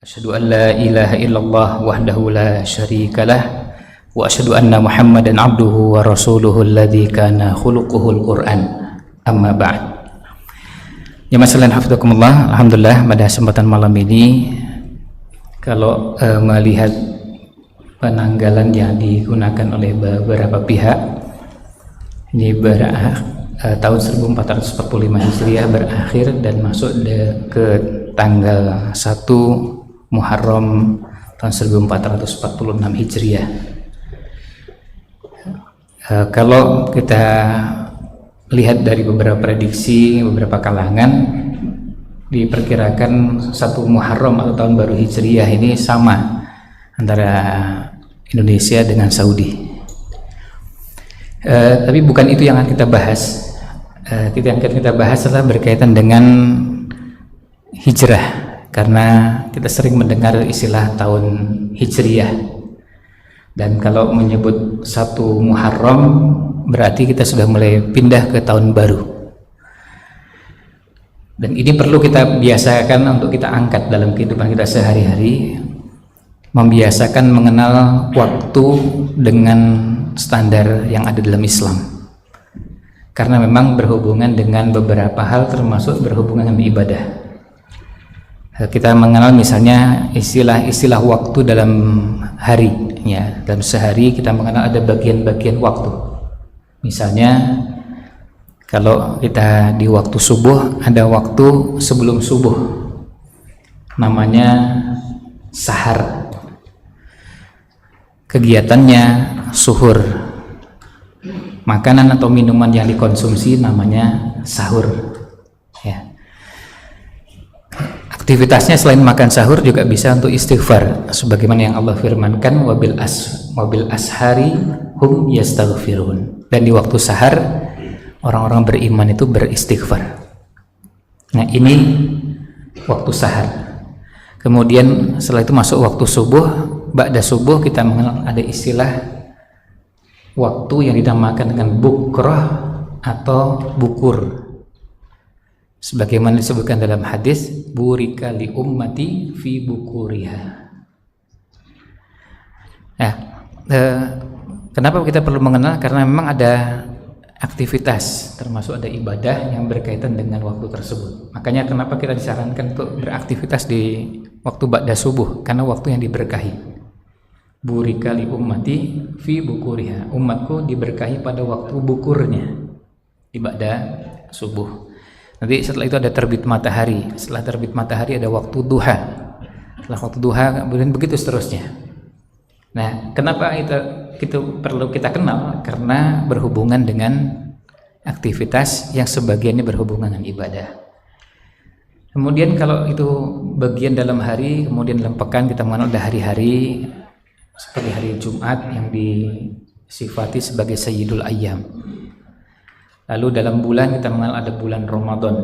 Asyhadu an la ilaha illallah wahdahu la syarikalah wa asyhadu anna Muhammadan abduhu wa rasuluhu alladzi kana khuluquhul Qur'an. Amma ba'd. Ya masalan hafizakumullah, alhamdulillah pada kesempatan malam ini kalau melihat penanggalan yang digunakan oleh beberapa pihak ini tahun 1445 Hijriah berakhir dan masuk ke tanggal 1 Muharram tahun 1446 Hijriah. Kalau kita lihat dari beberapa prediksi beberapa kalangan, diperkirakan 1 Muharram atau tahun baru Hijriah ini sama antara Indonesia dengan Saudi. Tapi bukan itu yang akan kita bahas. Yang akan kita bahas adalah berkaitan dengan hijrah, karena kita sering mendengar istilah tahun Hijriah, dan kalau menyebut 1 Muharram berarti kita sudah mulai pindah ke tahun baru, dan ini perlu kita biasakan untuk kita angkat dalam kehidupan kita sehari-hari, membiasakan mengenal waktu dengan standar yang ada dalam Islam, karena memang berhubungan dengan beberapa hal termasuk berhubungan dengan ibadah. Kita mengenal misalnya istilah waktu dalam hari, ya, dalam sehari kita mengenal ada bagian-bagian waktu. Misalnya kalau kita di waktu subuh, ada waktu sebelum subuh namanya sahar, kegiatannya suhur, makanan atau minuman yang dikonsumsi namanya sahur, ya. Aktivitasnya selain makan sahur juga bisa untuk istighfar, sebagaimana yang Allah firmankan wabil ashari hum yastaghfirun, dan di waktu sahar orang-orang beriman itu beristighfar. Nah, ini waktu sahar. Kemudian setelah itu masuk waktu subuh. Ba'da subuh kita mengenal ada istilah waktu yang dinamakan dengan bukrah atau bukur, sebagaimana disebutkan dalam hadis burika li ummati fi bukuriha. Nah, kenapa kita perlu mengenal? Karena memang ada aktivitas, termasuk ada ibadah yang berkaitan dengan waktu tersebut. Makanya kenapa kita disarankan untuk beraktivitas di waktu ba'da subuh, karena waktu yang diberkahi. Burika li ummati fi bukuriha, umatku diberkahi pada waktu bukurnya di ba'da subuh. Nanti setelah itu ada terbit matahari, setelah terbit matahari ada waktu duha, setelah waktu duha kemudian begitu seterusnya. Nah, kenapa itu perlu kita kenal? Karena berhubungan dengan aktivitas yang sebagiannya berhubungan dengan ibadah. Kemudian kalau itu bagian dalam hari, kemudian dalam pekan kita mengenal ada hari-hari seperti hari Jumat yang disifati sebagai Sayyidul Ayyam. Lalu dalam bulan kita mengenal ada bulan Ramadan,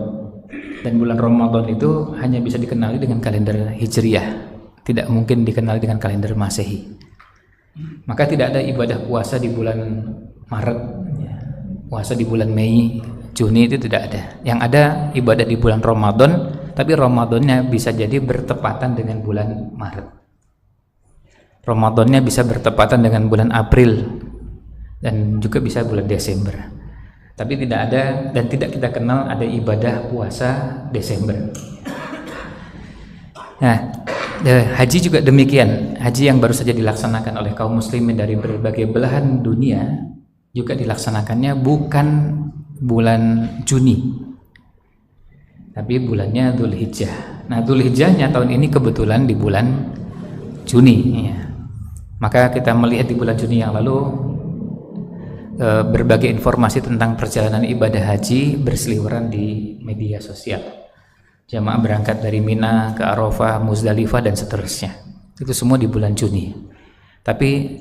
dan bulan Ramadan itu hanya bisa dikenali dengan kalender Hijriah, tidak mungkin dikenali dengan kalender Masehi. Maka tidak ada ibadah puasa di bulan Maret, ya. Puasa di bulan Mei, Juni itu tidak ada. Yang ada ibadah di bulan Ramadan, tapi Ramadannya bisa jadi bertepatan dengan bulan Maret. Ramadannya bisa bertepatan dengan bulan April, dan juga bisa bulan Desember. Tapi tidak ada dan tidak kita kenal ada ibadah puasa Desember. Nah, haji juga demikian. Haji yang baru saja dilaksanakan oleh kaum muslimin dari berbagai belahan dunia juga dilaksanakannya bukan bulan Juni, tapi bulannya Dzulhijjah. Nah, Dzulhijjahnya tahun ini kebetulan di bulan Juni, ya. Maka kita melihat di bulan Juni yang lalu berbagai informasi tentang perjalanan ibadah haji berseliweran di media sosial. Jamaah berangkat dari Mina ke Arafah, Muzdalifah dan seterusnya. Itu semua di bulan Juni. Tapi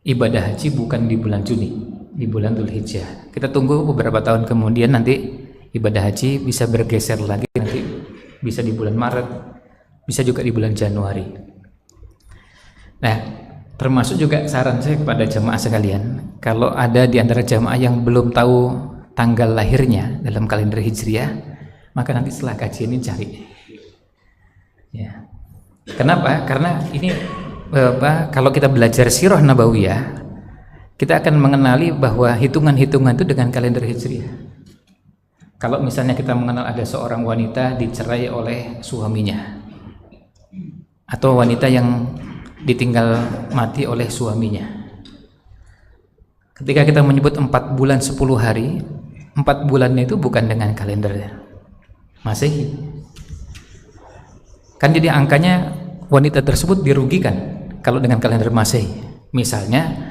ibadah haji bukan di bulan Juni, di bulan Dzulhijjah. Kita tunggu beberapa tahun kemudian nanti ibadah haji bisa bergeser lagi, nanti bisa di bulan Maret, bisa juga di bulan Januari. Nah, termasuk juga saran saya kepada jamaah sekalian, kalau ada di antara jamaah yang belum tahu tanggal lahirnya dalam kalender Hijriah, maka nanti setelah kajian ini cari, ya, Kenapa? Karena ini kalau kita belajar sirah nabawiyah, kita akan mengenali bahwa hitungan-hitungan itu dengan kalender hijriah. Kalau misalnya kita mengenal ada seorang wanita dicerai oleh suaminya, atau wanita yang ditinggal mati oleh suaminya, ketika kita menyebut 4 bulan 10 hari, 4 bulannya itu bukan dengan kalender Masehi. Kan jadi angkanya wanita tersebut dirugikan kalau dengan kalender Masehi. Misalnya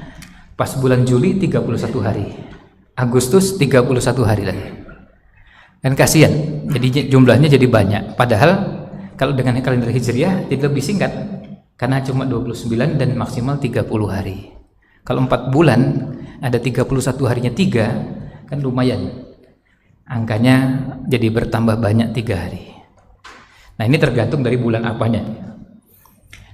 pas bulan Juli 31 hari, Agustus 31 hari lagi. Dan kasihan, jadi jumlahnya jadi banyak. Padahal kalau dengan kalender Hijriah jadi lebih singkat, karena cuma 29 dan maksimal 30 hari. Kalau 4 bulan ada 31 harinya 3, kan lumayan. Angkanya jadi bertambah banyak 3 hari. Nah, ini tergantung dari bulan apanya.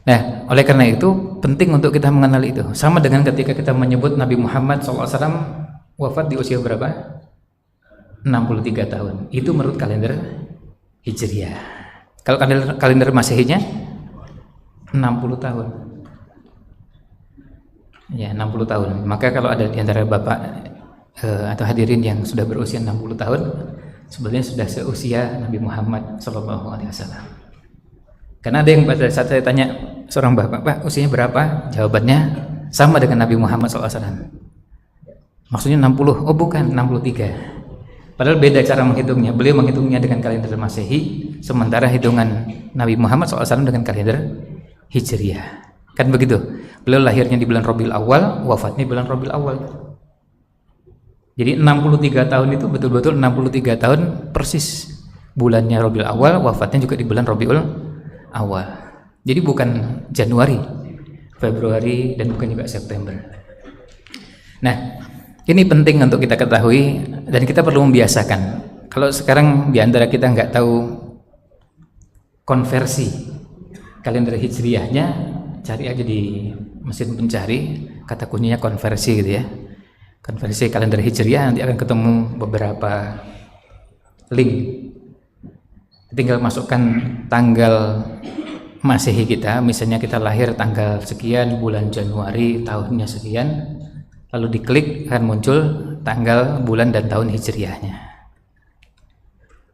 Nah, oleh karena itu penting untuk kita mengenal itu. Sama dengan ketika kita menyebut Nabi Muhammad SAW wafat di usia berapa? 63 tahun. Itu menurut kalender Hijriah. Kalau kalender Masehinya 60 tahun. Ya, 60 tahun. Maka kalau ada di antara Bapak atau hadirin yang sudah berusia 60 tahun, sebenarnya sudah seusia Nabi Muhammad SAW. Karena ada yang pada saat saya tanya seorang bapak, Pak, usianya berapa? Jawabannya sama dengan Nabi Muhammad SAW. Maksudnya 60? Oh bukan, 63. Padahal beda cara menghitungnya. Beliau menghitungnya dengan kalender Masehi, sementara hitungan Nabi Muhammad SAW dengan kalender Hijriah. Kan begitu. Beliau lahirnya di bulan Rabiul Awal, wafatnya di bulan Rabiul Awal. Jadi 63 tahun itu betul-betul 63 tahun persis. Bulannya Rabiul Awal, wafatnya juga di bulan Rabiul Awal. Jadi bukan Januari, Februari, dan bukan juga September. Nah, ini penting untuk kita ketahui dan kita perlu membiasakan. Kalau sekarang di antara kita nggak tahu konversi kalender Hijriahnya, cari aja di mesin pencari, kata kuncinya konversi gitu ya. Konversi kalender Hijriah, nanti akan ketemu beberapa link. Tinggal masukkan tanggal Masehi kita, misalnya kita lahir tanggal sekian, bulan Januari, tahunnya sekian, lalu diklik akan muncul tanggal, bulan, dan tahun Hijriahnya.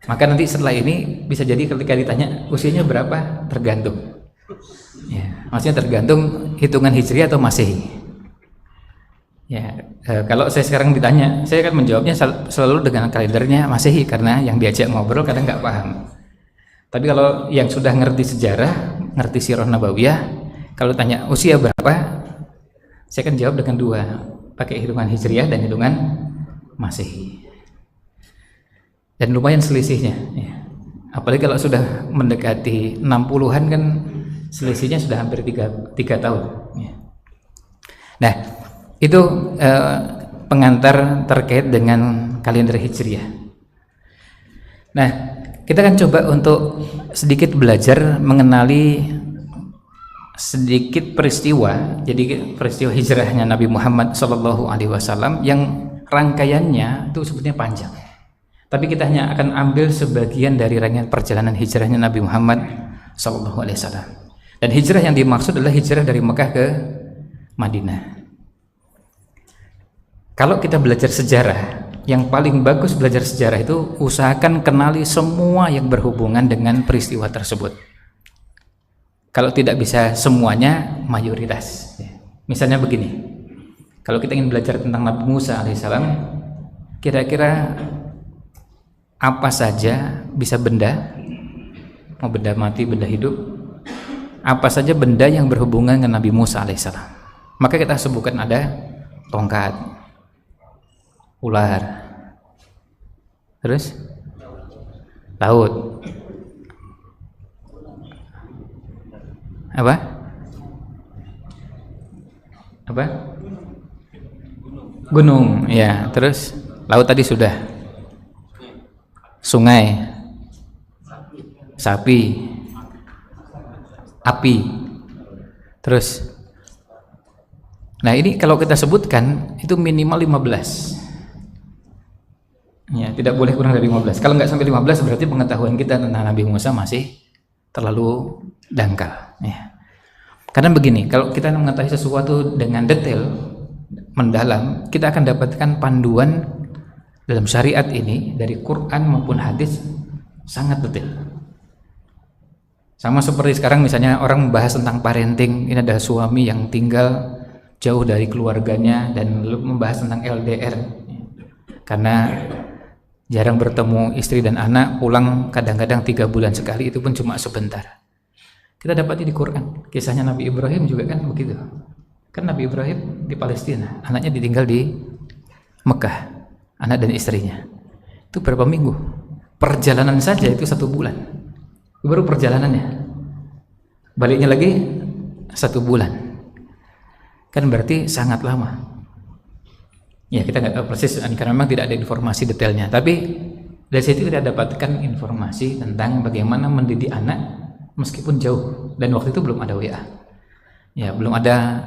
Maka nanti setelah ini bisa jadi ketika ditanya usianya berapa, tergantung ya, maksudnya tergantung hitungan Hijriah atau Masehi ya. Kalau saya sekarang ditanya, saya akan menjawabnya selalu dengan kalendernya Masehi, karena yang diajak ngobrol kadang nggak paham. Tapi kalau yang sudah ngerti sejarah, ngerti sirah nabawiyah, kalau tanya usia berapa, saya akan jawab dengan 2, pakai hitungan Hijriah dan hitungan Masehi. Dan lumayan selisihnya ya. Apalagi kalau sudah mendekati 60-an kan selisihnya sudah hampir 3 tahun ya. Nah, itu pengantar terkait dengan kalender Hijriah. Nah, kita akan coba untuk sedikit belajar mengenali sedikit peristiwa. Jadi peristiwa hijrahnya Nabi Muhammad SAW yang rangkaiannya itu sebetulnya panjang. Tapi kita hanya akan ambil sebagian dari rangkaian perjalanan hijrahnya Nabi Muhammad SAW. Dan hijrah yang dimaksud adalah hijrah dari Mekah ke Madinah. Kalau kita belajar sejarah, yang paling bagus belajar sejarah itu usahakan kenali semua yang berhubungan dengan peristiwa tersebut. Kalau tidak bisa semuanya, mayoritas. Misalnya begini, kalau kita ingin belajar tentang Nabi Musa alaihissalam, kira-kira apa saja bisa benda, mau benda mati, benda hidup, apa saja benda yang berhubungan dengan Nabi Musa alaihissalam. Maka kita sebutkan ada tongkat, ular, terus laut, apa gunung ya, terus laut tadi sudah, sungai, sapi, api, terus nah ini kalau kita sebutkan itu minimal 15 ya, tidak boleh kurang dari 15. Kalau nggak sampai 15 berarti pengetahuan kita tentang Nabi Musa masih terlalu dangkal ya. Karena begini, kalau kita mengetahui sesuatu dengan detail mendalam, kita akan dapatkan panduan dalam syariat ini dari Quran maupun hadis sangat detail. Sama seperti sekarang misalnya orang membahas tentang parenting, ini ada suami yang tinggal jauh dari keluarganya dan membahas tentang LDR karena jarang bertemu istri dan anak, pulang kadang-kadang 3 bulan sekali, itu pun cuma sebentar. Kita dapat di Quran, kisahnya Nabi Ibrahim juga kan begitu. Kan Nabi Ibrahim di Palestina, anaknya ditinggal di Mekah, anak dan istrinya. Itu berapa minggu? Perjalanan saja itu 1 bulan. Baru perjalanannya. Baliknya lagi 1 bulan. Kan berarti sangat lama. Ya kita nggak tahu persis karena memang tidak ada informasi detailnya. Tapi dari situ kita dapatkan informasi tentang bagaimana mendidik anak meskipun jauh, dan waktu itu belum ada WA, ya belum ada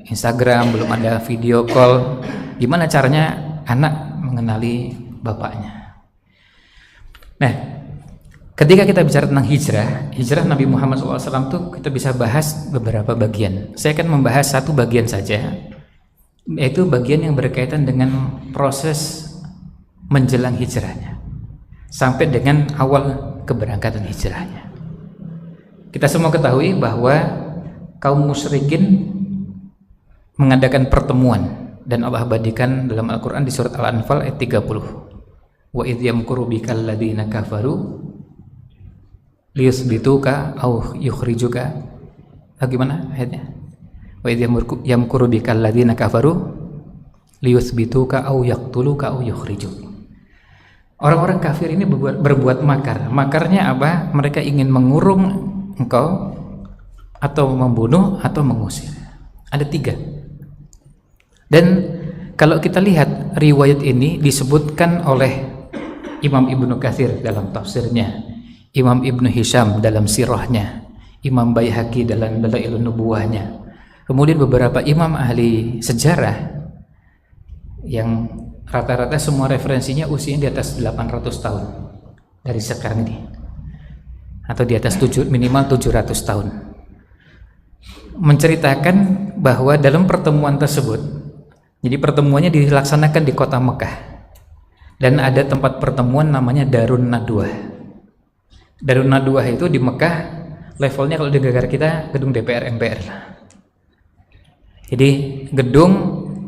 Instagram, belum ada video call. Gimana caranya anak mengenali bapaknya? Nah, ketika kita bicara tentang hijrah Nabi Muhammad SAW tuh kita bisa bahas beberapa bagian. Saya akan membahas satu bagian saja, yaitu bagian yang berkaitan dengan proses menjelang hijrahnya sampai dengan awal keberangkatan hijrahnya. Kita semua ketahui bahwa kaum musyrikin mengadakan pertemuan, dan Allah abadikan dalam Al-Quran di surat Al-Anfal ayat 30. Wa idh yamkuru bikal ladzina kafaru liyuthbituka aw yukhrijuka. Bagaimana ayatnya? Wa idh yamkuru bikal ladzina kafaru liyuthbituka aw yaqtuluka aw yukhrijuk. Orang-orang kafir ini berbuat makar. Makarnya apa? Mereka ingin mengurung engkau, atau membunuh, atau mengusir. Ada 3. Dan kalau kita lihat riwayat ini disebutkan oleh Imam Ibnu Katsir dalam tafsirnya, Imam Ibnu Hisham dalam sirahnya, Imam Baihaqi dalam Dalailun Nubuwahnya, kemudian beberapa imam ahli sejarah yang rata-rata semua referensinya usianya di atas 800 tahun dari sekarang ini, atau di atas minimal 700 tahun, menceritakan bahwa dalam pertemuan tersebut, jadi pertemuannya dilaksanakan di kota Mekah, dan ada tempat pertemuan namanya Darun Nadwah. Darun Nadwah itu di Mekah levelnya kalau di negara kita gedung DPR MPR. Jadi gedung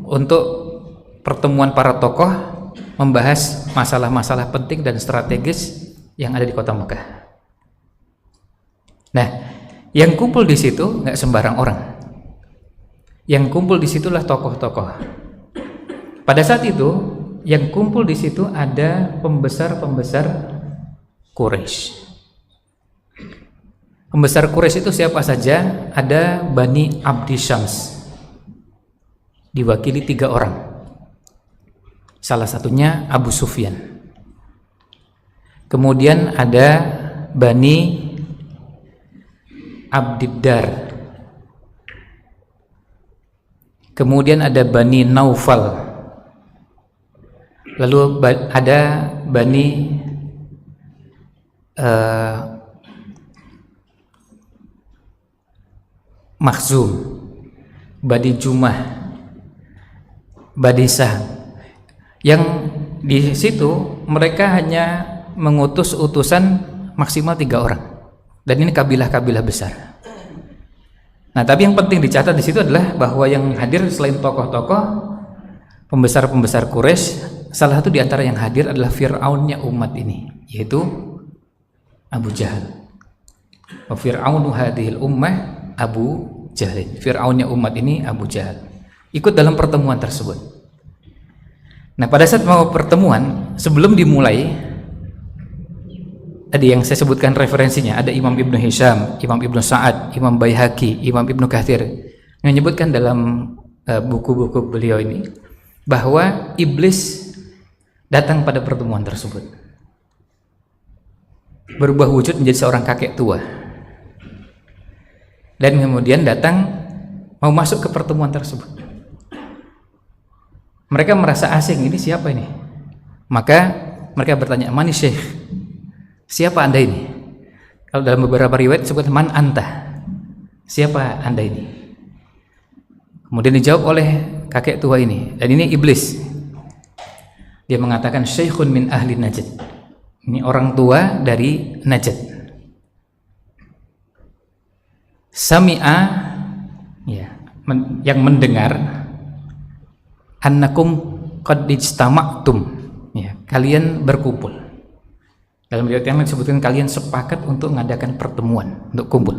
untuk pertemuan para tokoh membahas masalah-masalah penting dan strategis yang ada di kota Mekah. Nah, yang kumpul di situ nggak sembarang orang. Yang kumpul di situlah tokoh-tokoh. Pada saat itu, yang kumpul di situ ada pembesar-pembesar Quraisy. Pembesar Quraisy itu siapa saja? Ada Bani Abdi Syams, diwakili 3 orang. Salah satunya Abu Sufyan. Kemudian ada Bani Abdiddar. Kemudian ada Bani Naufal. Lalu ada Bani Makhzum, Bani Jumah, Bani Sahm. Yang di situ mereka hanya mengutus utusan maksimal 3 orang, dan ini kabilah-kabilah besar. Nah, tapi yang penting dicatat di situ adalah bahwa yang hadir selain tokoh-tokoh pembesar-pembesar Quraisy, salah satu di antara yang hadir adalah Fir'aunnya umat ini, yaitu Abu Jahal. Wa Fir'aunu hadhil ummah Abu Jahal. Fir'aunnya umat ini Abu Jahal ikut dalam pertemuan tersebut. Nah, pada saat mau pertemuan, sebelum dimulai, tadi yang saya sebutkan referensinya, ada Imam Ibnu Hisham, Imam Ibnu Sa'ad, Imam Baihaqi, Imam Ibnu Katsir, yang menyebutkan dalam buku-buku beliau ini bahwa iblis datang pada pertemuan tersebut, berubah wujud menjadi seorang kakek tua, dan kemudian datang mau masuk ke pertemuan tersebut. Mereka merasa asing, ini siapa ini? Maka mereka bertanya, "Mani Syekh? Siapa Anda ini?" Kalau dalam beberapa riwayat disebut man anta, siapa anda ini? Kemudian dijawab oleh kakek tua ini, dan ini iblis. Dia mengatakan syekhun min ahli Najd, ini orang tua dari Najd. Sami'a, ya, yang mendengar, annakum qad ijtama'tum, ya, kalian berkumpul. Dalam riwayat yang lain disebutkan kalian sepakat untuk mengadakan pertemuan, untuk kumpul.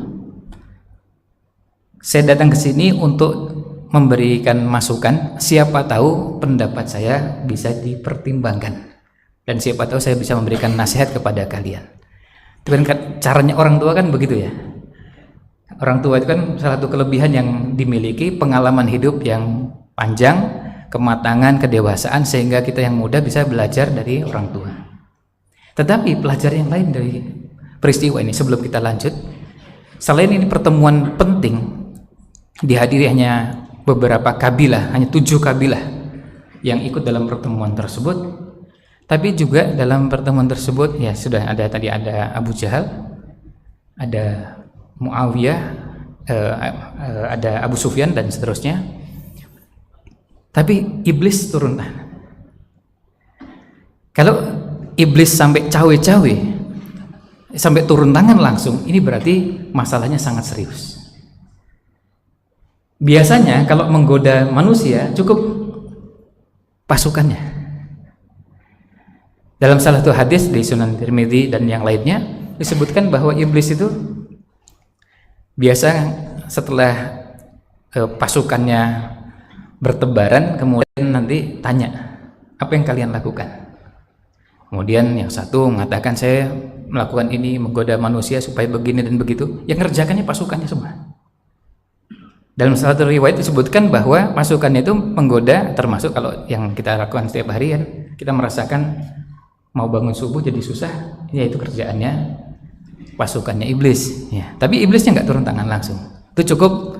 Saya datang ke sini untuk memberikan masukan, siapa tahu pendapat saya bisa dipertimbangkan, dan siapa tahu saya bisa memberikan nasihat kepada kalian. Itu kan caranya orang tua kan begitu ya. Orang tua itu kan salah satu kelebihan yang dimiliki, pengalaman hidup yang panjang, kematangan, kedewasaan, sehingga kita yang muda bisa belajar dari orang tua. Tetapi pelajaran yang lain dari peristiwa ini sebelum kita lanjut, selain ini pertemuan penting, dihadiri hanya beberapa kabilah, hanya 7 kabilah yang ikut dalam pertemuan tersebut, tapi juga dalam pertemuan tersebut ya sudah ada tadi, ada Abu Jahal, ada Muawiyah, ada Abu Sufyan dan seterusnya. Tapi iblis turun tangan. Kalau iblis sampai cawe-cawe, sampai turun tangan langsung, ini berarti masalahnya sangat serius. Biasanya kalau menggoda manusia cukup pasukannya. Dalam salah satu hadis di Sunan Tirmidzi dan yang lainnya disebutkan bahwa iblis itu biasa setelah pasukannya bertebaran, kemudian nanti tanya, apa yang kalian lakukan? Kemudian yang satu mengatakan, saya melakukan ini menggoda manusia supaya begini dan begitu. Yang ngerjakannya pasukannya semua. Dalam salah satu riwayat disebutkan bahwa pasukannya itu menggoda, termasuk kalau yang kita lakukan setiap hari kan, kita merasakan mau bangun subuh jadi susah, yaitu kerjaannya pasukannya iblis ya. Tapi iblisnya nggak turun tangan langsung, itu cukup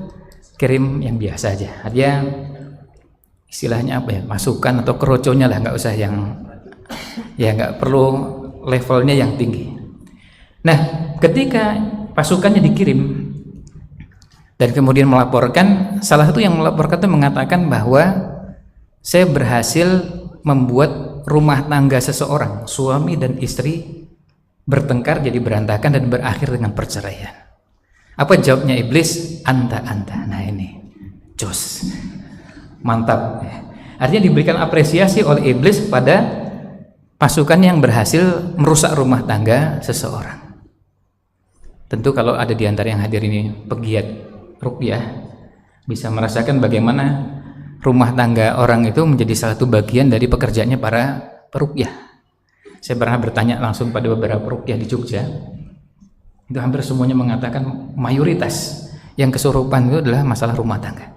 kirim yang biasa aja. Dia istilahnya apa ya, masukan atau keroconya lah, nggak usah yang ya, nggak perlu levelnya yang tinggi. Nah, ketika pasukannya dikirim dan kemudian melaporkan, salah satu yang melaporkan itu mengatakan bahwa saya berhasil membuat rumah tangga seseorang, suami dan istri, bertengkar jadi berantakan dan berakhir dengan perceraian. Apa jawabnya iblis? Anta. Nah ini jos, mantap. Artinya diberikan apresiasi oleh iblis pada pasukan yang berhasil merusak rumah tangga seseorang. Tentu kalau ada di antara yang hadir ini pegiat ruqyah, bisa merasakan bagaimana rumah tangga orang itu menjadi salah satu bagian dari pekerjaannya para peruqyah. Saya pernah bertanya langsung pada beberapa peruqyah di Jogja, itu hampir semuanya mengatakan mayoritas yang kesurupan itu adalah masalah rumah tangga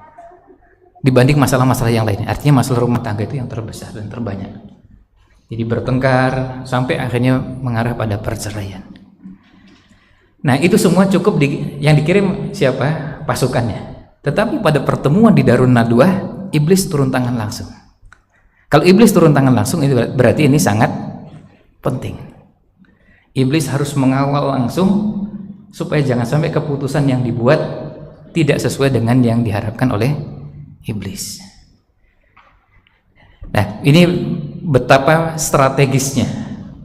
dibanding masalah-masalah yang lainnya. Artinya masalah rumah tangga itu yang terbesar dan terbanyak. Jadi bertengkar sampai akhirnya mengarah pada perceraian. Nah, itu semua cukup yang dikirim siapa? Pasukannya. Tetapi pada pertemuan di Darun Nadwah, iblis turun tangan langsung. Kalau iblis turun tangan langsung, itu berarti ini sangat penting. Iblis harus mengawal langsung supaya jangan sampai keputusan yang dibuat tidak sesuai dengan yang diharapkan oleh iblis. Nah, ini betapa strategisnya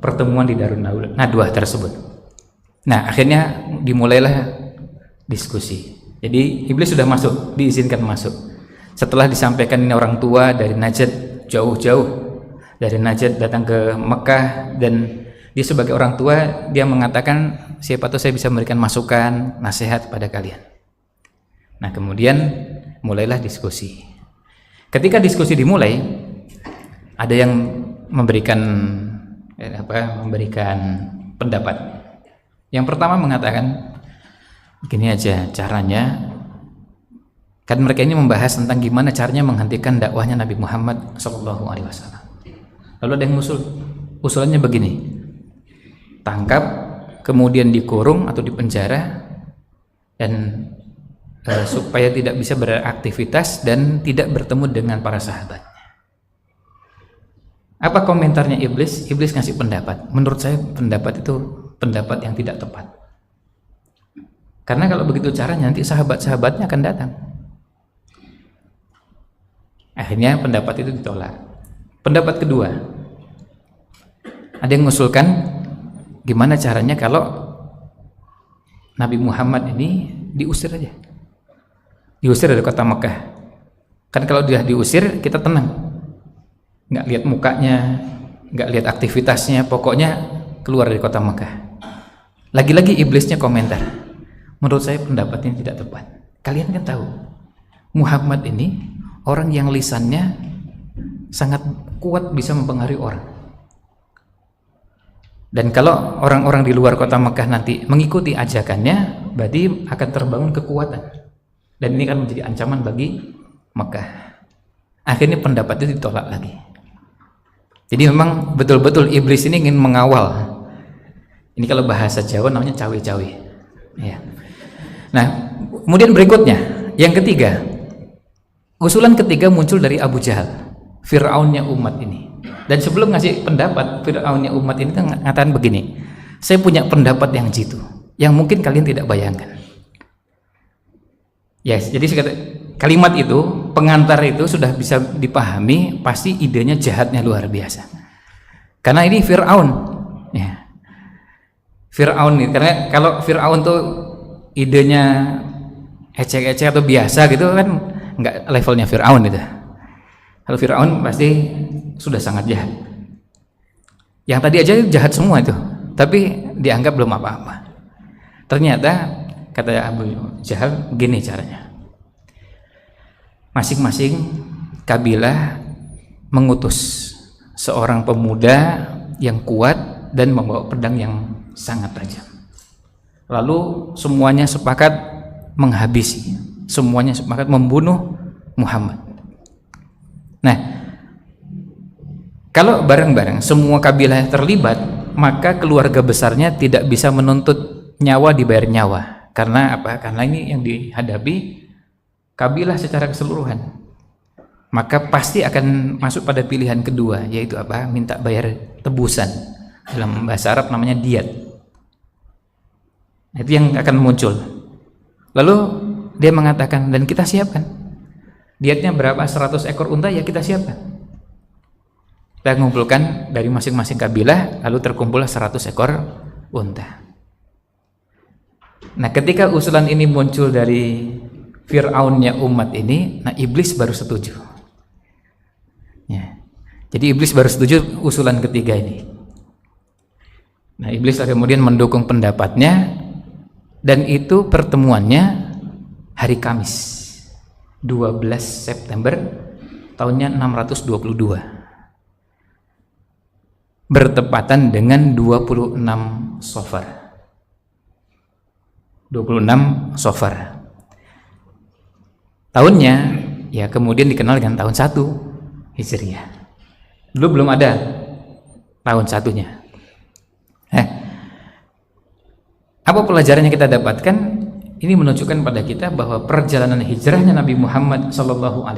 pertemuan di Darun Nadwah tersebut. Nah, akhirnya dimulailah diskusi. Jadi iblis sudah masuk, diizinkan masuk. Setelah disampaikan ini orang tua dari Najd, jauh-jauh dari Najd datang ke Mekah, dan dia sebagai orang tua, dia mengatakan, siapa tahu saya bisa memberikan masukan, nasihat pada kalian. Nah, kemudian mulailah diskusi. Ketika diskusi dimulai, ada yang memberikan pendapat. Yang pertama mengatakan, begini aja caranya, kan mereka ini membahas tentang gimana caranya menghentikan dakwahnya Nabi Muhammad SAW. Lalu ada yang usulannya begini, tangkap, kemudian dikurung atau dipenjara, dan supaya tidak bisa beraktivitas dan tidak bertemu dengan para sahabatnya. Apa komentarnya iblis? Iblis ngasih pendapat. Menurut saya pendapat itu pendapat yang tidak tepat. Karena kalau begitu caranya nanti sahabat-sahabatnya akan datang. Akhirnya pendapat itu ditolak. Pendapat kedua, ada yang mengusulkan gimana caranya kalau Nabi Muhammad ini diusir aja, diusir dari kota Mekah. Kan kalau dia diusir kita tenang, nggak lihat mukanya, nggak lihat aktivitasnya, pokoknya keluar dari kota Mekah. Lagi-lagi iblisnya komentar, menurut saya pendapat ini tidak tepat. Kalian kan tahu Muhammad ini orang yang lisannya sangat kuat, bisa mempengaruhi orang. Dan kalau orang-orang di luar kota Mekah nanti mengikuti ajakannya, berarti akan terbangun kekuatan. Dan ini akan menjadi ancaman bagi Mekah. Akhirnya pendapat itu ditolak lagi. Jadi memang betul-betul iblis ini ingin mengawal. Ini kalau bahasa Jawa namanya cawe-cawe. Ya. Nah, kemudian berikutnya, yang ketiga, usulan ketiga muncul dari Abu Jahal, Fir'aunnya umat ini. Dan sebelum ngasih pendapat, Fir'aunnya umat ini kan ngatakan begini, saya punya pendapat yang jitu, yang mungkin kalian tidak bayangkan. Yes, jadi kalimat itu, pengantar itu sudah bisa dipahami, pasti idenya jahatnya luar biasa. Karena ini Fir'aun, ya. Fir'aun nih, karena kalau Fir'aun tuh idenya ecek-ecek atau biasa gitu kan, nggak levelnya Fir'aun itu. Kalau Fir'aun pasti sudah sangat jahat. Yang tadi aja jahat semua itu, tapi dianggap belum apa-apa. Ternyata kata Abu Jahal, gini caranya. Masing-masing kabilah mengutus seorang pemuda yang kuat dan membawa pedang yang sangat tajam. Lalu semuanya sepakat menghabisi, semuanya sepakat membunuh Muhammad. Nah, kalau bareng-bareng semua kabilah terlibat, maka keluarga besarnya tidak bisa menuntut nyawa dibayar nyawa. Karena apa? Karena ini yang dihadapi kabilah secara keseluruhan. Maka pasti akan masuk pada pilihan kedua, yaitu apa? Minta bayar tebusan. Dalam bahasa Arab namanya diat. Itu yang akan muncul. Lalu dia mengatakan, dan kita siapkan. Diatnya berapa? 100 ekor unta, ya kita siapkan. Kita mengumpulkan dari masing-masing kabilah, lalu terkumpullah 100 ekor unta. Nah, ketika usulan ini muncul dari Fir'aunnya umat ini, nah iblis baru setuju. Ya. Jadi iblis baru setuju usulan ketiga ini. Nah, iblis kemudian mendukung pendapatnya, dan itu pertemuannya hari Kamis 12 September tahunnya 622, bertepatan dengan 26 Safar. 26 Safar. Tahunnya ya kemudian dikenal dengan tahun 1 Hijriah. Dulu belum ada tahun satunya. Apa pelajaran yang kita dapatkan? Ini menunjukkan pada kita bahwa perjalanan hijrahnya Nabi Muhammad SAW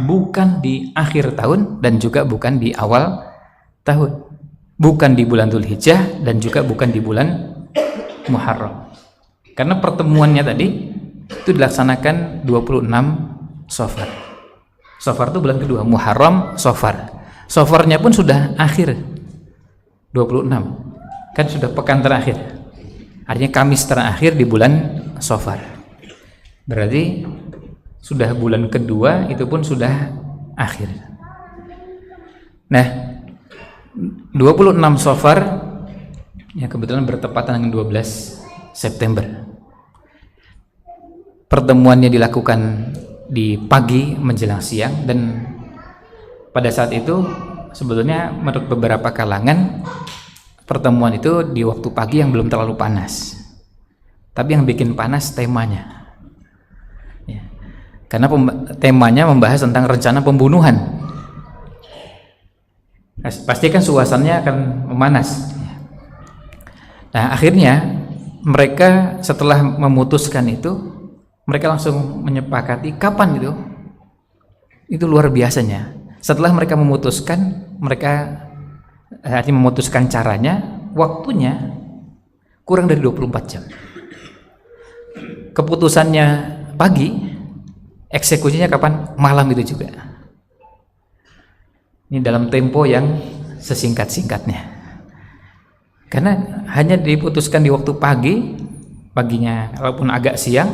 bukan di akhir tahun dan juga bukan di awal tahun, bukan di bulan Dzulhijjah dan juga bukan di bulan Muharram. Karena pertemuannya tadi itu dilaksanakan 26 Safar. Safar itu bulan kedua, Muharram, Safar. Safarnya pun sudah akhir 26, kan sudah pekan terakhir. Artinya Kamis terakhir di bulan Safar. Berarti sudah bulan kedua, itu pun sudah akhir. Nah, 26 Safar ya kebetulan bertepatan dengan 12 September. Pertemuannya dilakukan di pagi menjelang siang, dan pada saat itu sebetulnya menurut beberapa kalangan pertemuan itu di waktu pagi yang belum terlalu panas, tapi yang bikin panas temanya ya. Karena temanya membahas tentang rencana pembunuhan. Pasti kan suasananya akan memanas. Nah, akhirnya mereka setelah memutuskan itu, mereka langsung menyepakati kapan itu luar biasanya. Setelah mereka memutuskan, mereka artinya memutuskan caranya, waktunya kurang dari 24 jam. keputusannya pagi, eksekusinya kapan? Malam itu juga. Ini dalam tempo yang sesingkat-singkatnya. Karena hanya diputuskan di waktu pagi, paginya walaupun agak siang,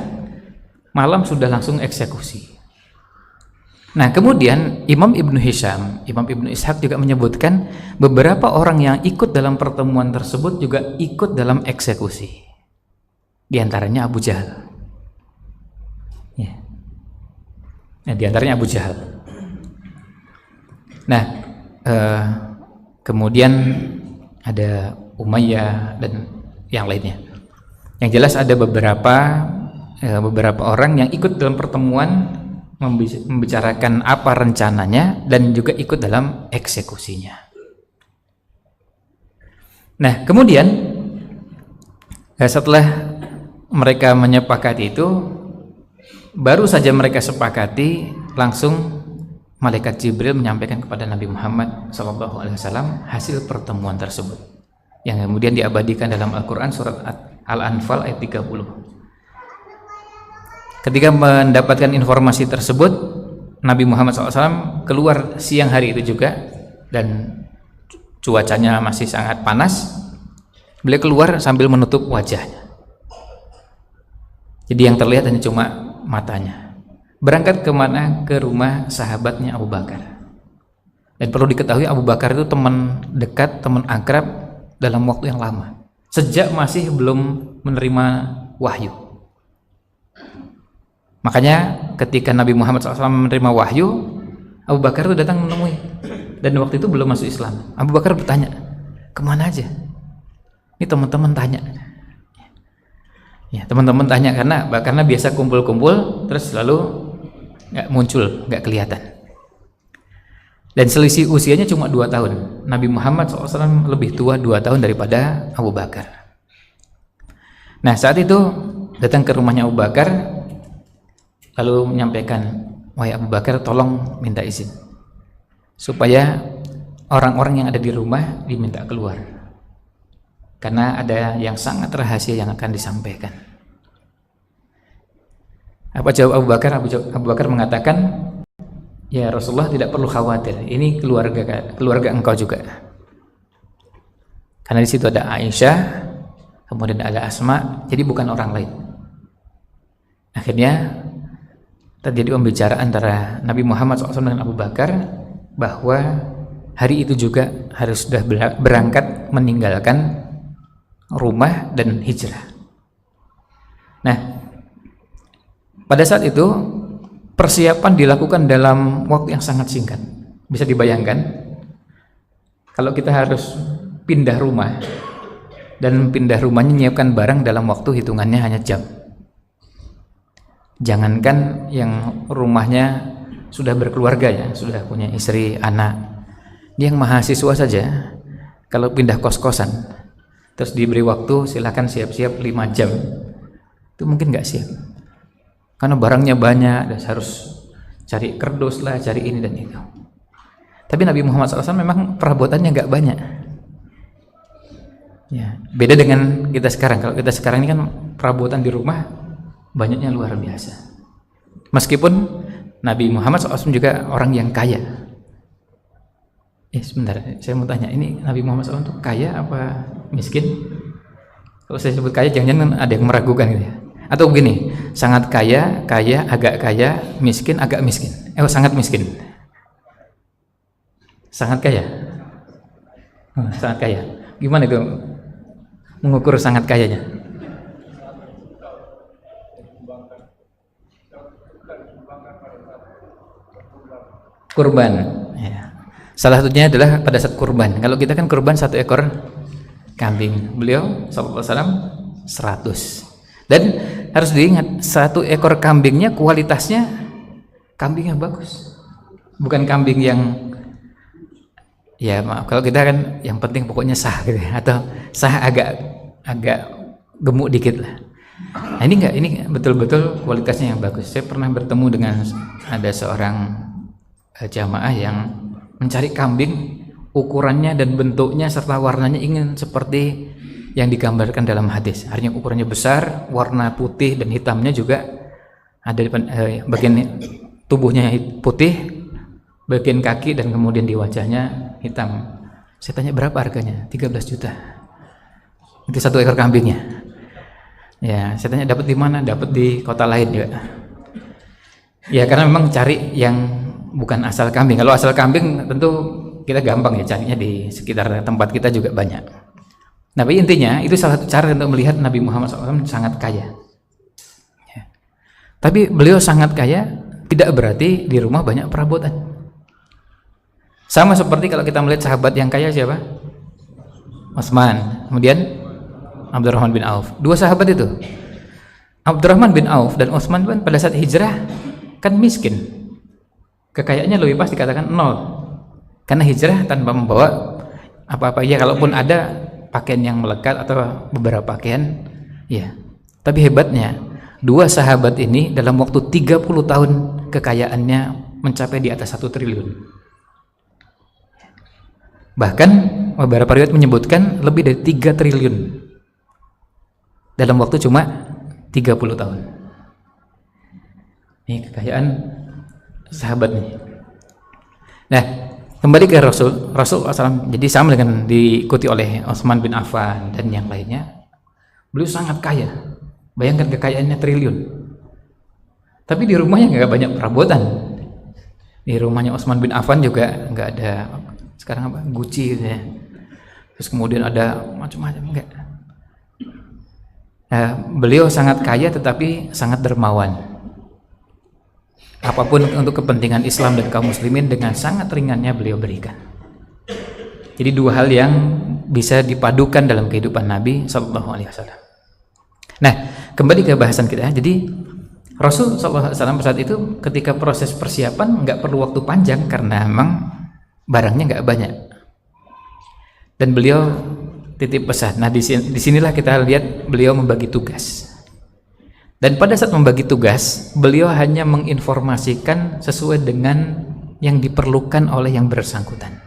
malam sudah langsung eksekusi. Nah, kemudian Imam Ibnu Hisham, Imam Ibnu Ishaq juga menyebutkan beberapa orang yang ikut dalam pertemuan tersebut juga ikut dalam eksekusi. Di antaranya Abu Jahal. Ya. Nah, di antaranya Abu Jahal. Nah, kemudian ada Umayyah dan yang lainnya. Yang jelas ada beberapa orang yang ikut dalam pertemuan, membicarakan apa rencananya dan juga ikut dalam eksekusinya. Nah, kemudian setelah mereka menyepakati itu, baru saja mereka sepakati, langsung malaikat Jibril menyampaikan kepada Nabi Muhammad SAW hasil pertemuan tersebut, yang kemudian diabadikan dalam Al-Quran surat Al-Anfal ayat 30. Ketika mendapatkan informasi tersebut, Nabi Muhammad SAW keluar siang hari itu juga, dan cuacanya masih sangat panas. Beliau keluar sambil menutup wajahnya, jadi yang terlihat hanya cuma matanya. Berangkat kemana? Ke rumah sahabatnya Abu Bakar. Dan perlu diketahui, Abu Bakar itu teman dekat, teman akrab dalam waktu yang lama, sejak masih belum menerima wahyu. Makanya ketika Nabi Muhammad SAW menerima wahyu, Abu Bakar itu datang menemui, dan waktu itu belum masuk Islam. Abu Bakar bertanya, kemana aja? Ini teman-teman tanya. Ya, teman-teman tanya karena biasa kumpul-kumpul terus lalu nggak muncul, nggak kelihatan. Dan selisih usianya cuma 2 tahun. Nabi Muhammad SAW lebih tua 2 tahun daripada Abu Bakar. Nah, saat itu datang ke rumahnya Abu Bakar, lalu menyampaikan, wahai Abu Bakar, tolong minta izin supaya orang-orang yang ada di rumah diminta keluar, karena ada yang sangat rahasia yang akan disampaikan. Apa jawab Abu Bakar? Abu Bakar mengatakan, ya Rasulullah, tidak perlu khawatir, ini keluarga engkau juga, karena di situ ada Aisyah, kemudian ada Asma, jadi bukan orang lain. Akhirnya terjadi pembicaraan antara Nabi Muhammad SAW dengan Abu Bakar bahwa hari itu juga harus sudah berangkat meninggalkan rumah dan hijrah. Nah, pada saat itu persiapan dilakukan dalam waktu yang sangat singkat. Bisa dibayangkan kalau kita harus pindah rumah, dan pindah rumahnya menyiapkan barang dalam waktu hitungannya hanya jam. Jangankan yang rumahnya sudah berkeluarga, ya, sudah punya istri, anak, dia yang mahasiswa saja, kalau pindah kos-kosan terus diberi waktu silakan siap-siap 5 jam, itu mungkin nggak siap, karena barangnya banyak dan harus cari kerdus lah, cari ini dan itu. Tapi Nabi Muhammad SAW memang perabotannya nggak banyak, ya, beda dengan kita sekarang. Kalau kita sekarang ini kan perabotan di rumah banyaknya luar biasa. Meskipun Nabi Muhammad SAW juga orang yang kaya. Sebentar, saya mau tanya, ini Nabi Muhammad SAW itu kaya apa miskin? Kalau saya sebut kaya, jangan-jangan ada yang meragukan gitu ya. Atau begini, sangat kaya, kaya, agak kaya, miskin, agak miskin. Sangat miskin. Sangat kaya. Sangat kaya. Gimana itu mengukur sangat kayanya? Kurban, ya. Salah satunya adalah pada saat kurban. Kalau kita kan kurban 1 ekor kambing, beliau SAW 100. Dan harus diingat, 1 ekor kambingnya kualitasnya kambing yang bagus, bukan kambing yang, ya maaf, kalau kita kan yang penting pokoknya sah gitu, atau sah agak gemuk dikit lah. Nah, ini enggak, ini betul-betul kualitasnya yang bagus. Saya pernah bertemu dengan ada seorang jamaah yang mencari kambing ukurannya dan bentuknya serta warnanya ingin seperti yang digambarkan dalam hadis. Artinya ukurannya besar, warna putih dan hitamnya juga ada di bagian tubuhnya putih, bagian kaki dan kemudian di wajahnya hitam. Saya tanya berapa harganya? 13 juta. Itu 1 ekor kambingnya. Ya, saya tanya dapat di mana? Dapat di kota lain juga. Ya, karena memang cari yang bukan asal kambing. Kalau asal kambing tentu kita gampang ya carinya di sekitar tempat kita juga banyak. Nah, tapi intinya itu salah satu cara untuk melihat Nabi Muhammad SAW sangat kaya. Ya. Tapi beliau sangat kaya tidak berarti di rumah banyak perabotan. Sama seperti kalau kita melihat sahabat yang kaya siapa? Utsman, kemudian Abdurrahman bin Auf. 2 sahabat itu. Abdurrahman bin Auf dan Utsman pun pada saat hijrah kan miskin. Kekayaannya lebih pas dikatakan 0. Karena hijrah tanpa membawa apa-apa. Ya kalaupun ada pakaian yang melekat atau beberapa pakaian, ya. Tapi hebatnya 2 sahabat ini dalam waktu 30 tahun kekayaannya mencapai di atas 1 triliun. Bahkan beberapa riwayat menyebutkan lebih dari 3 triliun dalam waktu cuma 30 tahun. Ini kekayaan sahabat nih. Nah, kembali ke Rasul SAW. Jadi sama dengan diikuti oleh Utsman bin Affan dan yang lainnya. Beliau sangat kaya. Bayangkan kekayaannya triliun. Tapi di rumahnya nggak banyak perabotan. Di rumahnya Utsman bin Affan juga nggak ada sekarang apa Gucci gitu ya. Terus kemudian ada macam-macam enggak. Nah, beliau sangat kaya tetapi sangat dermawan. Apapun untuk kepentingan Islam dan kaum muslimin dengan sangat ringannya beliau berikan. Jadi 2 hal yang bisa dipadukan dalam kehidupan Nabi Sallallahu Alaihi Wasallam. Nah, kembali ke bahasan kita. Jadi Rasul Sallallahu Alaihi Wasallam saat itu ketika proses persiapan nggak perlu waktu panjang karena memang barangnya nggak banyak. Dan beliau titip pesan. Nah, disinilah kita lihat beliau membagi tugas. Dan pada saat membagi tugas, beliau hanya menginformasikan sesuai dengan yang diperlukan oleh yang bersangkutan.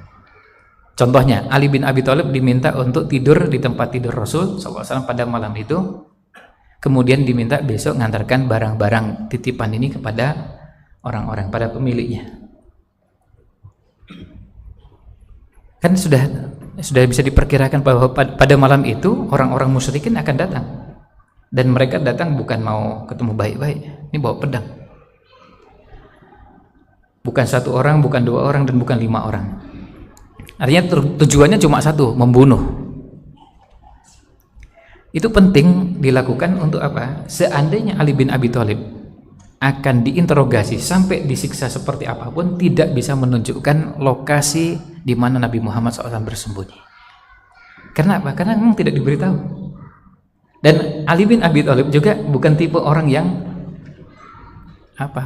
Contohnya, Ali bin Abi Thalib diminta untuk tidur di tempat tidur Rasul SAW pada malam itu. Kemudian diminta besok mengantarkan barang-barang titipan ini kepada orang-orang, pada pemiliknya. Kan sudah bisa diperkirakan bahwa pada malam itu orang-orang musyrikin akan datang. Dan mereka datang bukan mau ketemu baik-baik, ini bawa pedang. Bukan 1 orang, bukan 2 orang, dan bukan 5 orang. Artinya tujuannya cuma 1, membunuh. Itu penting dilakukan untuk apa? Seandainya Ali bin Abi Thalib akan diinterogasi sampai disiksa seperti apapun, tidak bisa menunjukkan lokasi di mana Nabi Muhammad SAW bersembunyi. Karena apa? Karena memang tidak diberitahu. Dan Ali bin Abi Thalib juga bukan tipe orang yang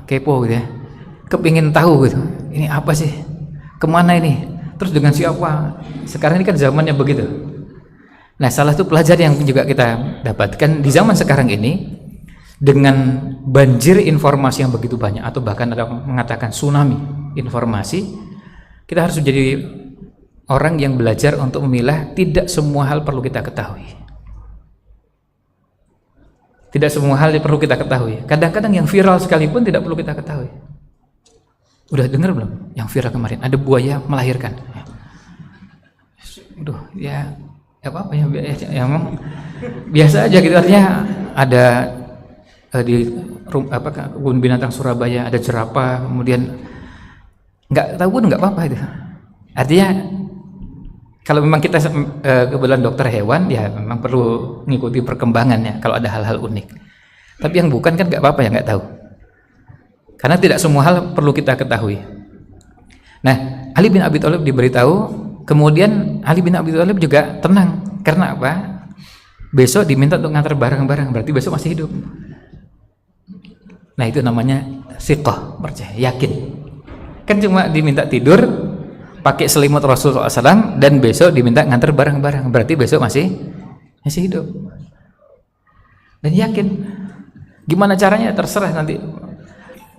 kepo gitu ya, kepingin tahu gitu, ini apa sih, kemana ini, terus dengan siapa. Sekarang ini kan zamannya begitu. Nah, salah satu pelajaran yang juga kita dapatkan di zaman sekarang ini, dengan banjir informasi yang begitu banyak, atau bahkan ada mengatakan tsunami informasi, kita harus menjadi orang yang belajar untuk memilah. Tidak semua hal perlu kita ketahui. Tidak semua hal yang perlu kita ketahui. Kadang-kadang yang viral sekalipun tidak perlu kita ketahui. Udah dengar belum yang viral kemarin? Ada buaya melahirkan. Ya apa-apa ya, emang biasa aja gitu. Artinya ada di kebun binatang Surabaya ada jerapah, kemudian nggak tahu pun nggak apa-apa itu. Artinya kalau memang kita kebetulan dokter hewan, ya memang perlu mengikuti perkembangannya kalau ada hal-hal unik. Tapi yang bukan kan nggak apa-apa ya, nggak tahu. Karena tidak semua hal perlu kita ketahui. Nah, Ali bin Abi Thalib diberitahu, kemudian Ali bin Abi Thalib juga tenang. Karena apa? Besok diminta untuk ngantar barang-barang, berarti besok masih hidup. Nah, itu namanya siqah, percaya, yakin. Kan cuma diminta tidur, pakai selimut Rasulullah SAW, dan besok diminta ngantar barang-barang, berarti besok masih hidup. Dan yakin. Gimana caranya terserah nanti.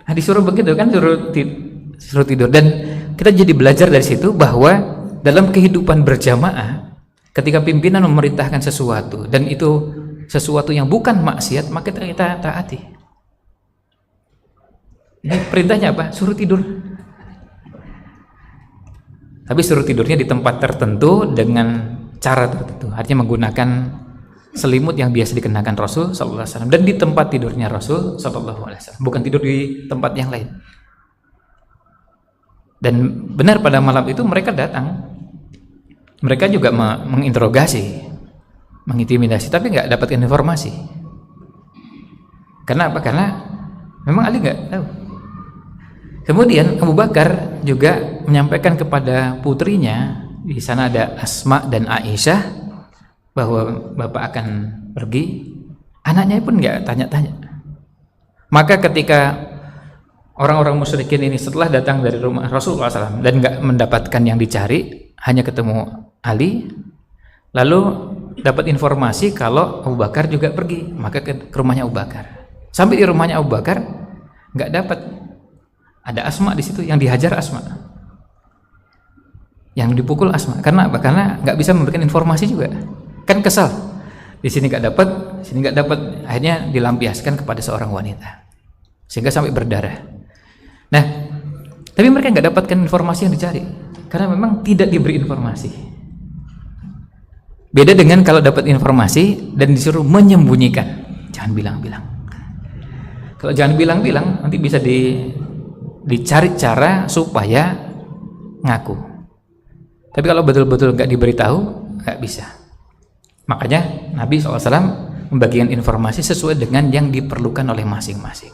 Nah, disuruh begitu kan, suruh tidur. Dan kita jadi belajar dari situ bahwa dalam kehidupan berjamaah Ketika pimpinan memerintahkan sesuatu dan itu sesuatu yang bukan maksiat, maka kita taati. Ini perintahnya apa? Suruh tidur. Tapi suruh tidurnya di tempat tertentu dengan cara tertentu. Artinya menggunakan selimut yang biasa dikenakan Rasul sallallahu alaihi wasallam dan di tempat tidurnya Rasul sallallahu alaihi wasallam, bukan tidur di tempat yang lain. Dan benar pada malam itu mereka datang. Mereka juga menginterogasi, mengintimidasi, tapi nggak dapat informasi. Karena apa? Karena memang Ali nggak tahu. Kemudian Abu Bakar juga menyampaikan kepada putrinya, di sana ada Asma dan Aisyah, bahwa bapak akan pergi. Anaknya pun nggak tanya-tanya. Maka ketika orang-orang musyrikin ini setelah datang dari rumah Rasulullah SAW dan nggak mendapatkan yang dicari, hanya ketemu Ali, lalu dapat informasi kalau Abu Bakar juga pergi, maka ke rumahnya Abu Bakar. Sampai di rumahnya Abu Bakar nggak dapat. Ada Asma di situ, yang dihajar Asma, yang dipukul Asma. Karena apa? Karena nggak bisa memberikan informasi juga. Kan kesal. Di sini nggak dapat, sini nggak dapat. Akhirnya dilampiaskan kepada seorang wanita, sehingga sampai berdarah. Nah, tapi mereka nggak dapatkan informasi yang dicari, karena memang tidak diberi informasi. Beda dengan kalau dapat informasi dan disuruh menyembunyikan, jangan bilang-bilang. Kalau jangan bilang-bilang, nanti bisa dicari cara supaya ngaku. Tapi kalau betul-betul nggak diberitahu, nggak bisa. Makanya Nabi SAW membagikan informasi sesuai dengan yang diperlukan oleh masing-masing.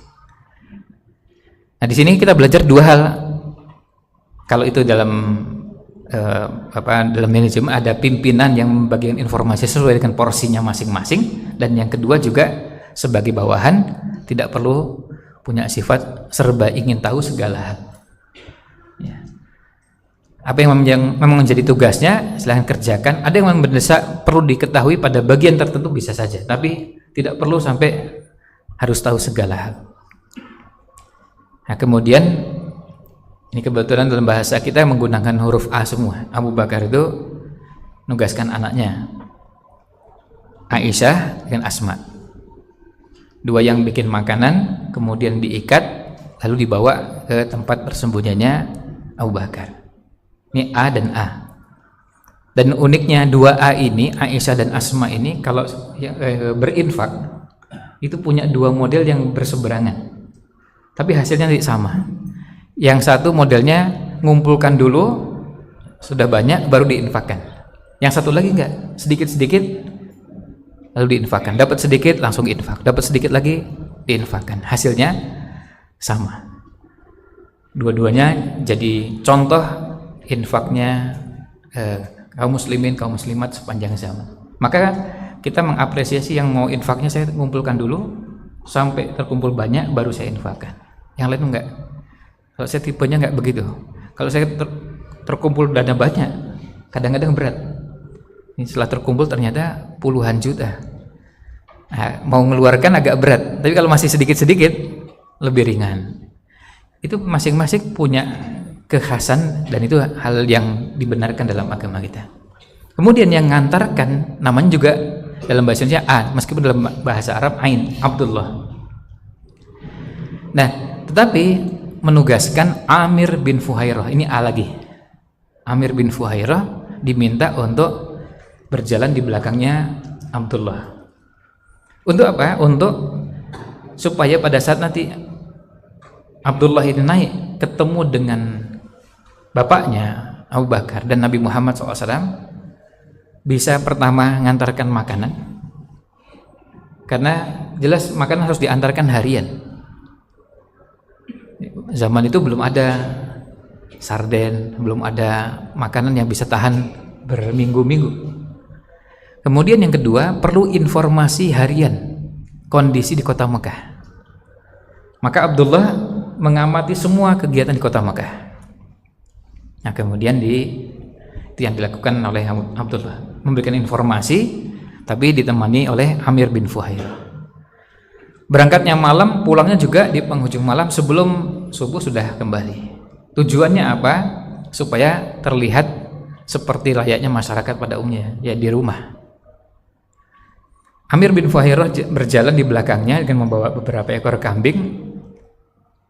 Nah, di sini kita belajar dua hal. Kalau itu dalam dalam manajemen ada pimpinan yang membagikan informasi sesuai dengan porsinya masing-masing, dan yang kedua juga sebagai bawahan tidak perlu punya sifat serba ingin tahu segala hal. Ya. Apa yang memang menjadi tugasnya silahkan kerjakan. Ada yang mendesak perlu diketahui pada bagian tertentu bisa saja, tapi tidak perlu sampai harus tahu segala hal. Nah, kemudian ini kebetulan dalam bahasa kita menggunakan huruf A semua. Abu Bakar itu nugaskan anaknya Aisyah dengan Asma, dua yang bikin makanan, kemudian diikat lalu dibawa ke tempat persembunyiannya Abu Bakar. Ini A dan A. Dan uniknya dua A ini, Aisyah dan Asma ini, kalau berinfak itu punya dua model yang berseberangan, tapi hasilnya tidak sama. Yang satu modelnya ngumpulkan dulu sudah banyak baru diinfakkan. Yang satu lagi enggak, sedikit-sedikit lalu diinfakkan, dapat sedikit langsung infak, dapat sedikit lagi diinfakkan, hasilnya sama. Dua-duanya jadi contoh infaknya kaum muslimin, kaum muslimat sepanjang zaman. Maka kita mengapresiasi yang mau infaknya, saya kumpulkan dulu sampai terkumpul banyak baru saya infakkan, yang lain enggak. Kalau saya tipenya enggak begitu. Kalau saya terkumpul dana banyak, kadang-kadang berat. Ini setelah terkumpul ternyata puluhan juta. Nah, mau mengeluarkan agak berat, tapi kalau masih sedikit-sedikit lebih ringan. Itu masing-masing punya kekhasan dan itu hal yang dibenarkan dalam agama kita. Kemudian yang ngantarkan namanya juga dalam bahasa Indonesia A, meskipun dalam bahasa Arab Ain, Abdullah. Nah, tetapi menugaskan Amir bin Fuhairah, ini A lagi. Amir bin Fuhairah diminta untuk berjalan di belakangnya Abdullah. Untuk apa? Untuk supaya pada saat nanti Abdullah ini naik ketemu dengan bapaknya Abu Bakar dan Nabi Muhammad SAW, bisa pertama ngantarkan makanan, karena jelas makanan harus diantarkan harian. Zaman itu belum ada sarden, belum ada makanan yang bisa tahan berminggu-minggu. Kemudian yang kedua, perlu informasi harian kondisi di kota Mekah. Maka Abdullah mengamati semua kegiatan di kota Mekah. Nah, kemudian itu yang dilakukan oleh Abdullah, memberikan informasi tapi ditemani oleh Amir bin Fuhairah. Berangkatnya malam, pulangnya juga di penghujung malam sebelum subuh sudah kembali. Tujuannya apa? Supaya terlihat seperti layaknya masyarakat pada umumnya, ya di rumah. Amir bin Fuhairah berjalan di belakangnya dengan membawa beberapa ekor kambing,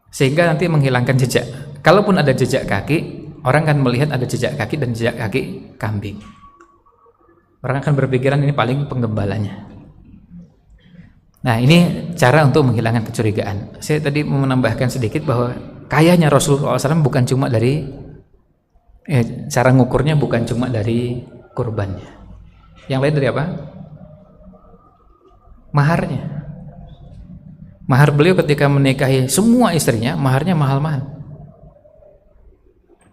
sehingga nanti menghilangkan jejak. Kalaupun ada jejak kaki, orang akan melihat ada jejak kaki dan jejak kaki kambing. Orang akan berpikiran ini paling penggembalanya. Nah, ini cara untuk menghilangkan kecurigaan. Saya tadi mau menambahkan sedikit bahwa kayanya Rasulullah SAW bukan cuma dari cara ngukurnya bukan cuma dari kurbannya. Yang lain dari apa? Maharnya. Mahar beliau ketika menikahi semua istrinya, maharnya mahal-mahal.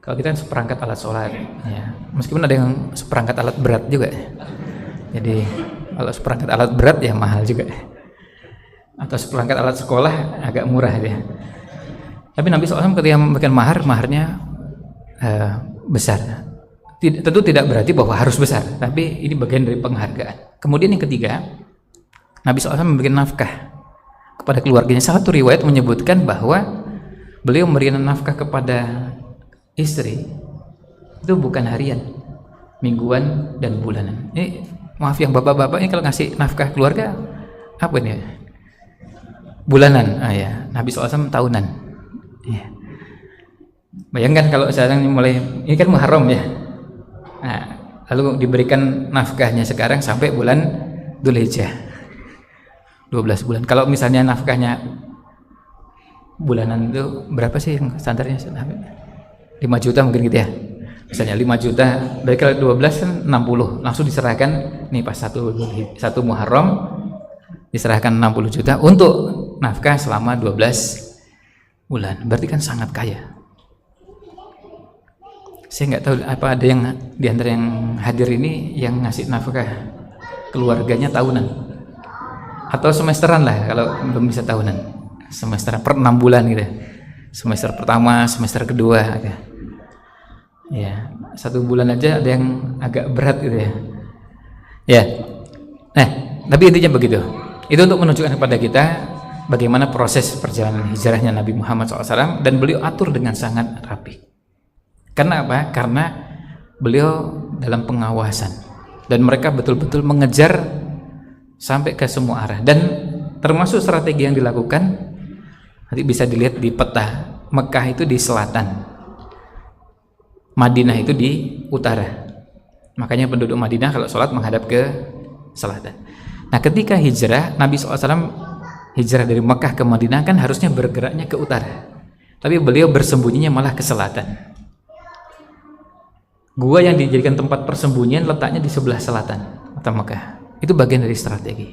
Kalau kita seperangkat alat sholat, ya, meskipun ada yang seperangkat alat berat juga. Jadi kalau seperangkat alat berat ya mahal juga. Atau seperangkat alat sekolah agak murah ya. Tapi Nabi SAW ketika memberikan maharnya besar. Tentu tidak berarti bahwa harus besar, tapi ini bagian dari penghargaan. Kemudian yang ketiga, Nabi SAW memberikan nafkah kepada keluarganya. Satu riwayat menyebutkan bahwa beliau memberikan nafkah kepada istri itu bukan harian, mingguan dan bulanan. Ini maaf yang bapak-bapak ini kalau ngasih nafkah keluarga apa ini? Bulanan. Ya, Nabi SAW tahunan. Ya. Bayangkan kalau sekarang mulai ini kan Muharram ya. Nah, lalu diberikan nafkahnya sekarang sampai bulan Dzulhijjah. 12 bulan. Kalau misalnya nafkahnya bulanan itu berapa sih yang standarnya? 5 juta mungkin gitu ya. Misalnya 5 juta, berarti kalau 12 kan 60. Langsung diserahkan nih pas satu Muharram diserahkan 60 juta untuk nafkah selama 12 bulan. Berarti kan sangat kaya. Saya nggak tahu apa ada yang di antara yang hadir ini yang ngasih nafkah keluarganya tahunan atau semesteran lah, kalau belum bisa tahunan, semesteran per 6 bulan gitu, semester pertama, semester kedua gitu. Ya, 1 bulan aja ada yang agak berat gitu ya. Ya, nah tapi intinya begitu. Itu untuk menunjukkan kepada kita bagaimana proses perjalanan hijrahnya Nabi Muhammad SAW, dan beliau atur dengan sangat rapi. Karena apa? Karena beliau dalam pengawasan dan mereka betul-betul mengejar sampai ke semua arah, dan termasuk strategi yang dilakukan nanti bisa dilihat di peta. Mekah itu di selatan, Madinah itu di utara. Makanya penduduk Madinah kalau sholat menghadap ke selatan. Nah, ketika hijrah, Nabi SAW hijrah dari Mekah ke Madinah kan harusnya bergeraknya ke utara, tapi beliau bersembunyinya malah ke selatan. Gua yang dijadikan tempat persembunyian letaknya di sebelah selatan kota Mekah. Itu bagian dari strategi.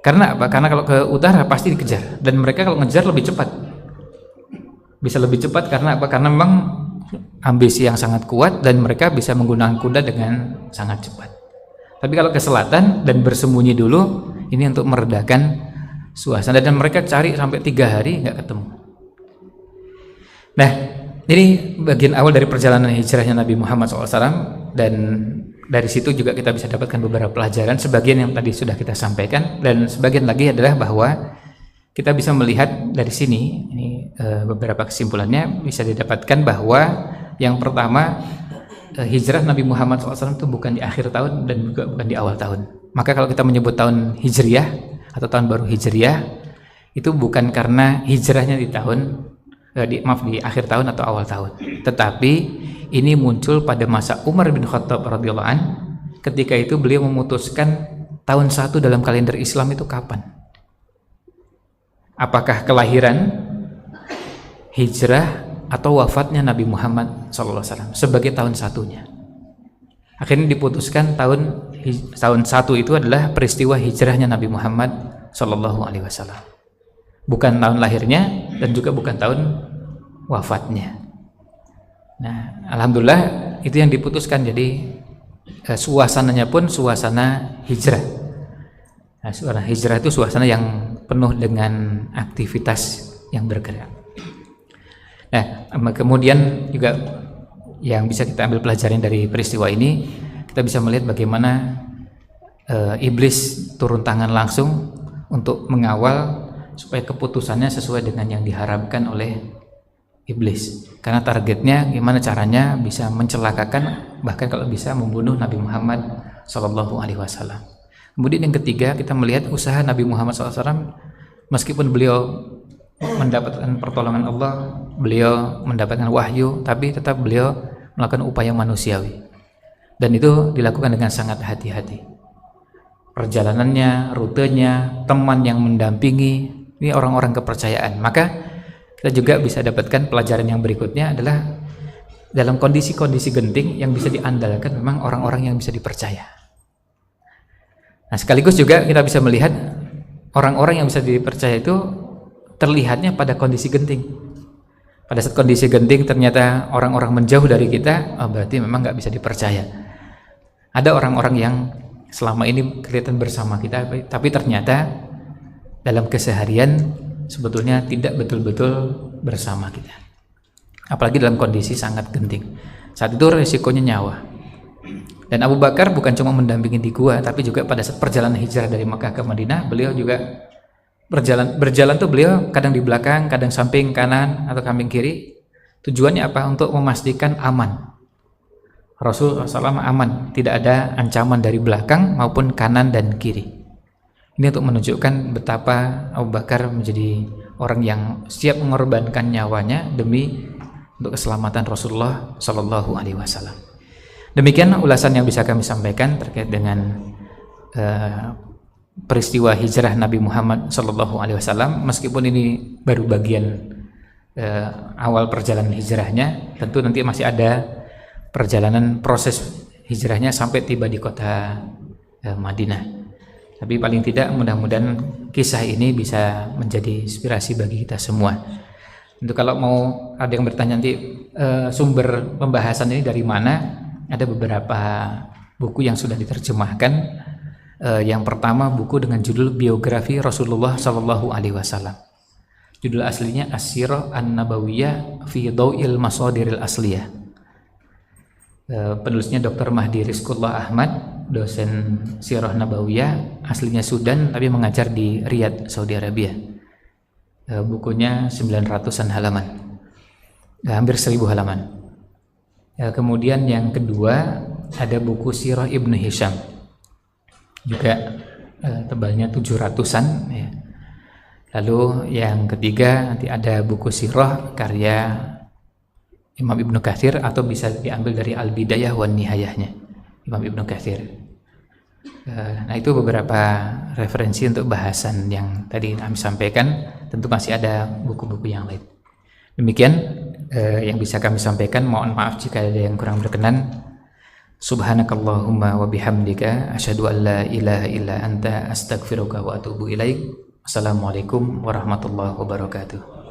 Karena apa? Karena kalau ke utara pasti dikejar, dan mereka kalau ngejar lebih cepat. Bisa lebih cepat karena apa? Karena memang ambisi yang sangat kuat dan mereka bisa menggunakan kuda dengan sangat cepat. Tapi kalau ke selatan dan bersembunyi dulu, ini untuk meredakan suasana, dan mereka cari sampai 3 hari nggak ketemu. Nah, ini bagian awal dari perjalanan hijrahnya Nabi Muhammad SAW, dan dari situ juga kita bisa dapatkan beberapa pelajaran. Sebagian yang tadi sudah kita sampaikan, dan sebagian lagi adalah bahwa kita bisa melihat dari sini, ini beberapa kesimpulannya bisa didapatkan bahwa yang pertama, hijrah Nabi Muhammad SAW itu bukan di akhir tahun dan juga bukan di awal tahun. Maka kalau kita menyebut tahun Hijriyah atau tahun baru Hijriyah, itu bukan karena hijrahnya di tahun di akhir tahun atau awal tahun, tetapi ini muncul pada masa Umar bin Khattab radhiyallahu an. Ketika itu beliau memutuskan tahun 1 dalam kalender Islam itu kapan? Apakah kelahiran, hijrah, atau wafatnya Nabi Muhammad SAW sebagai tahun 1-nya? Akhirnya diputuskan tahun 1 itu adalah peristiwa hijrahnya Nabi Muhammad SAW. Bukan tahun lahirnya dan juga bukan tahun wafatnya. Nah, alhamdulillah itu yang diputuskan. Jadi suasananya pun suasana hijrah. Nah, suasana hijrah itu suasana yang penuh dengan aktivitas yang bergerak. Nah, kemudian juga yang bisa kita ambil pelajaran dari peristiwa ini, kita bisa melihat bagaimana iblis turun tangan langsung untuk mengawal supaya keputusannya sesuai dengan yang diharapkan oleh iblis. Karena targetnya gimana caranya bisa mencelakakan, bahkan kalau bisa membunuh Nabi Muhammad SAW. Kemudian yang ketiga, kita melihat usaha Nabi Muhammad SAW, meskipun beliau mendapatkan pertolongan Allah, beliau mendapatkan wahyu, tapi tetap beliau melakukan upaya manusiawi, dan itu dilakukan dengan sangat hati-hati. Perjalanannya, rutenya, teman yang mendampingi, ini orang-orang kepercayaan. Maka kita juga bisa dapatkan pelajaran yang berikutnya adalah dalam kondisi-kondisi genting yang bisa diandalkan memang orang-orang yang bisa dipercaya. Nah, sekaligus juga kita bisa melihat orang-orang yang bisa dipercaya itu terlihatnya pada kondisi genting. Pada saat kondisi genting ternyata orang-orang menjauh dari kita, berarti memang nggak bisa dipercaya. Ada orang-orang yang selama ini kelihatan bersama kita, tapi ternyata dalam keseharian sebetulnya tidak betul-betul bersama kita. Apalagi dalam kondisi sangat genting. Saat itu resikonya nyawa. Dan Abu Bakar bukan cuma mendampingi di gua, tapi juga pada saat perjalanan hijrah dari Makkah ke Madinah, beliau juga berjalan tuh beliau kadang di belakang, kadang samping kanan atau samping kiri. Tujuannya apa? Untuk memastikan aman. Rasul SAW aman, tidak ada ancaman dari belakang maupun kanan dan kiri. Ini untuk menunjukkan betapa Abu Bakar menjadi orang yang siap mengorbankan nyawanya demi untuk keselamatan Rasulullah SAW. Demikian ulasan yang bisa kami sampaikan terkait dengan peristiwa hijrah Nabi Muhammad SAW. Meskipun ini baru bagian awal perjalanan hijrahnya, tentu nanti masih ada perjalanan proses hijrahnya sampai tiba di kota Madinah. Tapi paling tidak mudah-mudahan kisah ini bisa menjadi inspirasi bagi kita semua. Untuk kalau mau ada yang bertanya nanti sumber pembahasan ini dari mana, ada beberapa buku yang sudah diterjemahkan. Yang pertama buku dengan judul Biografi Rasulullah SAW. Judul aslinya As-Sirah An-Nabawiyah fi Dhaw'il Masadiril Asliyah. Penulisnya Dr. Mahdi Rizqullah Ahmad, dosen Sirah Nabawiyah, aslinya Sudan tapi mengajar di Riyadh, Saudi Arabia. Bukunya 900-an halaman, hampir 1000 halaman. Kemudian yang kedua ada buku Sirah Ibnu Hisham, juga tebalnya 700-an ya. Lalu yang ketiga nanti ada buku Sirah karya Imam Ibnu Katsir, atau bisa diambil dari Al-Bidayah wan Nihayahnya Imam Ibnu Katsir. Nah, itu beberapa referensi untuk bahasan yang tadi kami sampaikan. Tentu masih ada buku-buku yang lain. Demikian yang bisa kami sampaikan. Mohon maaf jika ada yang kurang berkenan. Subhanakallahumma wa bihamdika asyhadu an la ilaha illa anta astaghfiruka wa atubu ilaik. Assalamualaikum warahmatullahi wabarakatuh.